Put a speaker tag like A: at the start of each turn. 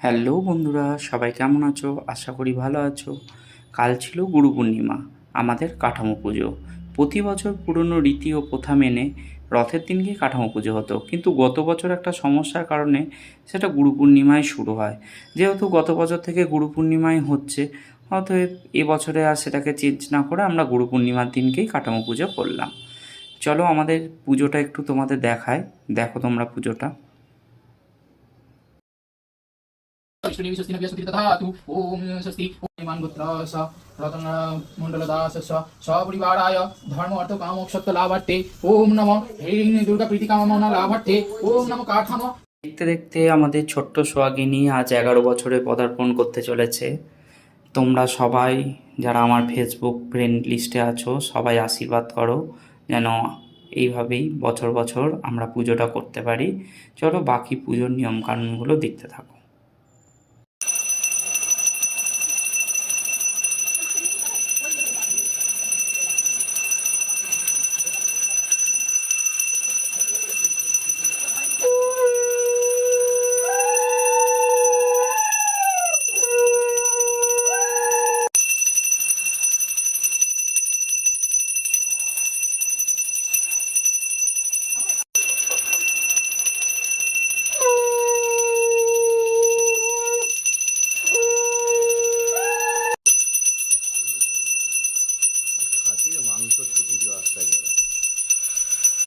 A: Hello বন্ধুরা, সবাই কেমন আছো? আশা করি ভালো আছো। কাল ছিল গুরু পূর্ণিমা, আমাদের কাঠামো পুজো। প্রতি বছর পুরনো রীতি ও প্রথা মেনে রথের দিনকেই কাঠামো পুজো হতো, কিন্তু গত বছর একটা সমস্যার কারণে সেটা গুরু পূর্ণিমায় শুরু হয়। যেহেতু গত বছর থেকে গুরু পূর্ণিমায় হচ্ছে, অতএব এবছরে আর সেটাকে চেঞ্জ না করে আমরা গুরু পূর্ণিমার দিনকেই কাঠামো পুজো করলাম। চলো আমাদের পুজোটা একটু তোমাদের দেখায়, দেখো তোমরা পুজোটা।
B: ईश्वरी स्वस्ति दधातु ओम स्वस्ति ओम गोत्र स रतन मंडल दास सपरिवाराय धर्म अर्थ काम मोक्ष लाभार्थे ओम नमः ह्रीं दुर्गा प्रीति कामना लाभार्थे ओम नमः काठामो।
A: দেখতে দেখতে আমাদের ছোট্ট সোহাগিনী আজ 11 বছরে পদার্পণ করতে চলেছে। তোমরা সবাই যারা আমার ফেসবুক ফ্রেন্ড লিস্টে আছো সবাই আশীর্বাদ করো যেন এইভাবেই বছর বছর আমরা পুজোটা করতে পারি। চলো বাকি পুজোর নিয়মকানুনগুলো দেখতে থাকো।